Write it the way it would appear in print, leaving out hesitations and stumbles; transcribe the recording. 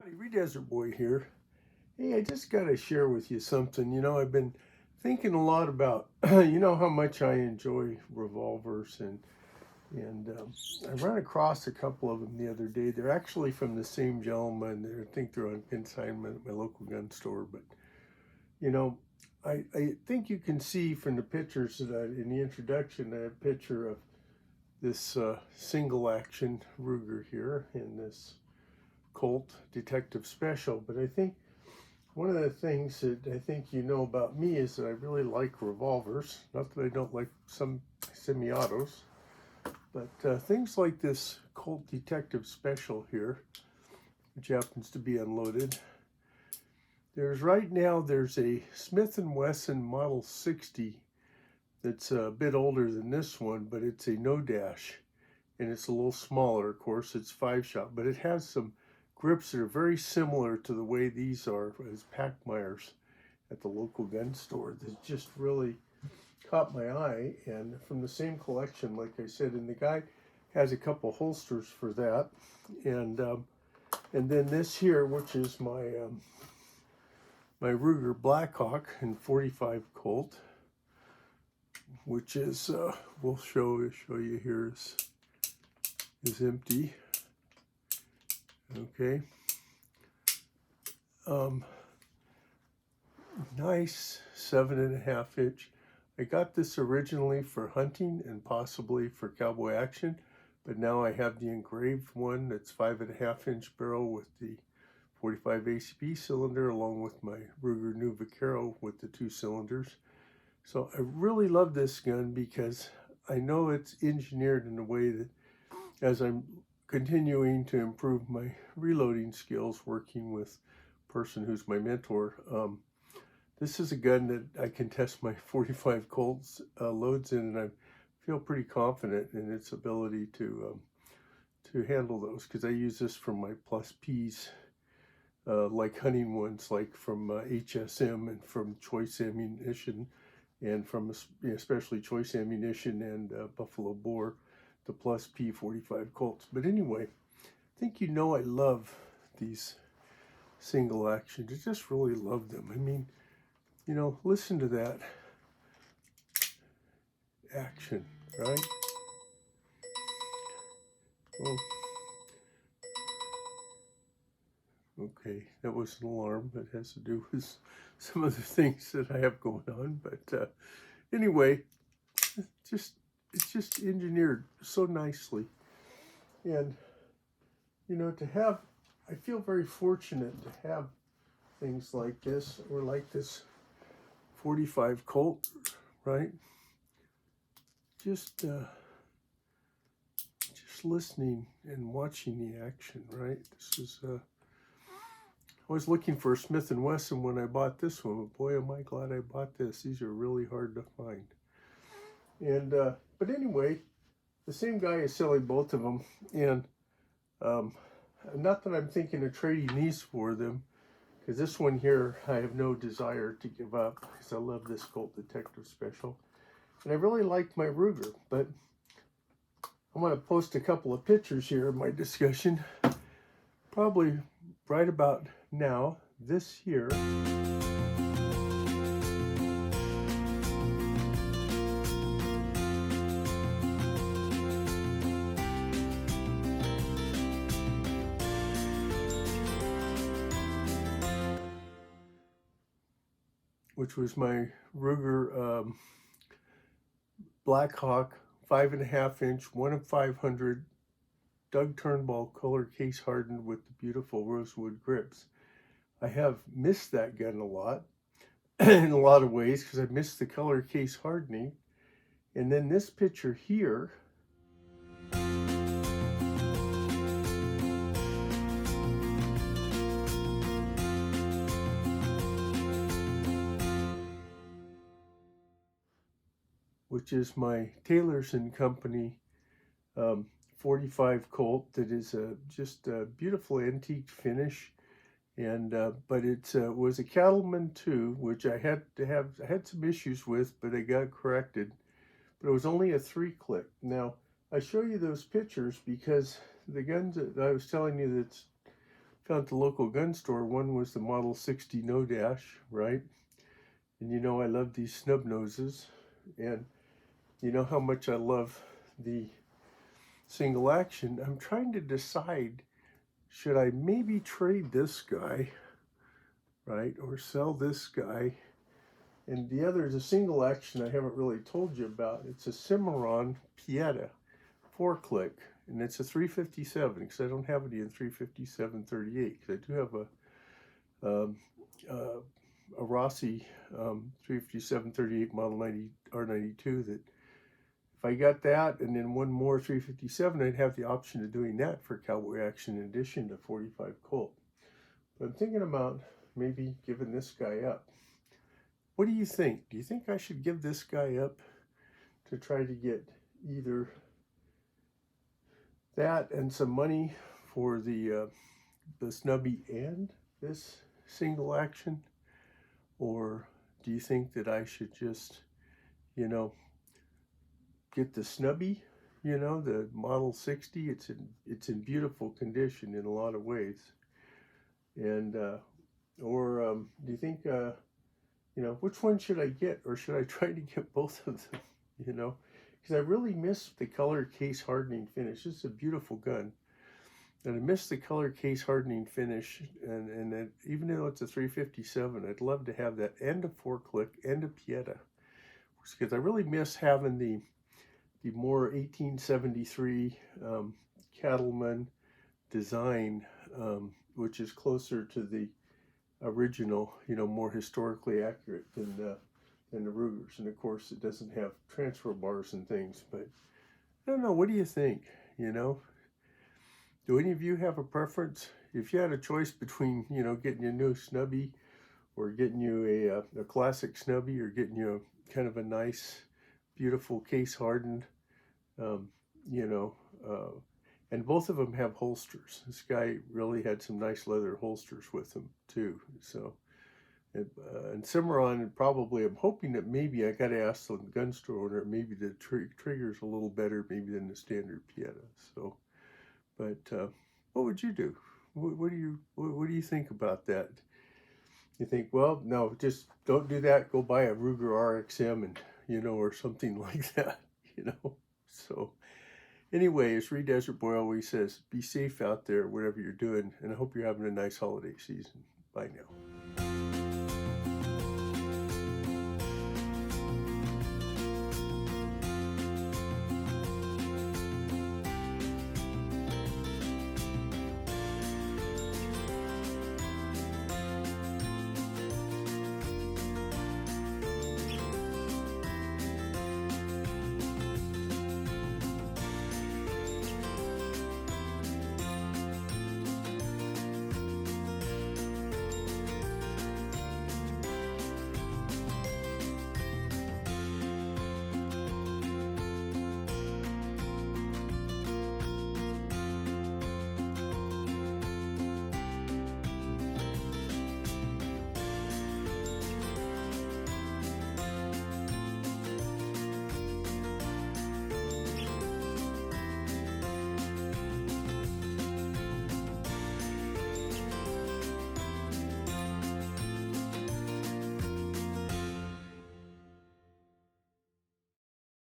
Howdy, Desert Boy here. Hey, I just got to share with you something. I've been thinking a lot about, how much I enjoy revolvers, and I ran across a couple of them the other day. They're actually from the same gentleman. I think they're on consignment at my local gun store. But you know, I think you can see from the pictures that in the introduction, I have a picture of this single action Ruger here in this Colt Detective Special. But I think one of the things that I think you know about me is that I really like revolvers. Not that I don't like some semi-autos, but things like this Colt Detective Special here, which happens to be unloaded. Right now there's a Smith & Wesson Model 60 that's a bit older than this one, but it's a no dash, and it's a little smaller. Of course, it's 5-shot, but it has some grips that are very similar to the way these are as Pachmayr's at the local gun store. That just really caught my eye, and from the same collection, like I said, and the guy has a couple holsters for that, and then this here, which is my Ruger Blackhawk in 45 Colt, which is we'll show you here is empty. Okay. Nice 7.5 inch. I got this originally for hunting and possibly for Cowboy Action, but now I have the engraved one that's 5.5 inch barrel with the 45 ACP cylinder, along with my Ruger New Vaquero with the 2 cylinders. So I really love this gun because I know it's engineered in a way that, as I'm continuing to improve my reloading skills, working with a person who's my mentor, this is a gun that I can test my 45 Colts loads in, and I feel pretty confident in its ability to handle those, because I use this for my plus Ps, like hunting ones, like from HSM and from Choice Ammunition, and from especially Choice Ammunition and Buffalo Bore, the plus P45 Colts. But anyway, I think I love these single actions. I just really love them. I mean, listen to that action, right? Well, okay, that was an alarm, but it has to do with some other things that I have going on. But anyway, it's just engineered so nicely. And, I feel very fortunate to have things like this, or like this 45 Colt, right? Just listening and watching the action, right? This is, I was looking for a Smith & Wesson when I bought this one, but boy, am I glad I bought this. These are really hard to find. And, but anyway, the same guy is selling both of them, and not that I'm thinking of trading these for them, because this one here I have no desire to give up, because I love this Colt Detective Special, and I really like my Ruger. But I'm going to post a couple of pictures here of my discussion, probably right about now. This here, which was my Ruger Blackhawk 5.5 inch, 1 of 500 Doug Turnbull Color Case Hardened with the beautiful rosewood grips. I have missed that gun a lot in a lot of ways, because I missed the color case hardening. And then this picture here, which is my Taylor's & Company 45 Colt, that is just a beautiful antique finish. And but it was a Cattleman 2, which I had some issues with, but I got corrected. But it was only a 3-click. Now I show you those pictures because the guns that I was telling you that's found at the local gun store. One was the Model 60 No Dash, right? And you know I love these snub noses, and you know how much I love the single action. I'm trying to decide, should I maybe trade this guy, right, or sell this guy? And the other is a single action I haven't really told you about. It's a Cimarron Pietta 4-click, and it's a 357 because I don't have any in 357-38 because I do have a Rossi 357-38 Model 90 R92 that if I got that and then one more 357, I'd have the option of doing that for Cowboy Action in addition to 45 Colt. But I'm thinking about maybe giving this guy up. What do you think? Do you think I should give this guy up to try to get either that and some money for the Snubbie and this single action? Or do you think that I should just, you know, get the Snubbie, you know, the Model 60? It's in beautiful condition in a lot of ways. And or do you think you know, which one should I get, or should I try to get both of them? You know, because I really miss the color case hardening finish. This is a beautiful gun, and I miss the color case hardening finish. And even though it's a 357, I'd love to have that and a 4-click and a Pietta, because I really miss having the more 1873 Cattleman design, which is closer to the original, you know, more historically accurate than the Rugers. And of course, it doesn't have transfer bars and things. But I don't know. What do you think? You know, do any of you have a preference? If you had a choice between, you know, getting a new Snubbie or getting you a classic Snubbie, or getting you kind of a nice, beautiful case hardened, you know, and both of them have holsters. This guy really had some nice leather holsters with him too. So, and Cimarron, probably, I'm hoping that maybe, I got to ask the gun store owner, maybe the trigger's a little better maybe than the standard Pietta. So, but what would you do? What do you think about that? You think, well, no, just don't do that. Go buy a Ruger RXM, and you know, or something like that. You know, so. Anyway, as Reed Desert Boy always says, be safe out there, whatever you're doing, and I hope you're having a nice holiday season. Bye now.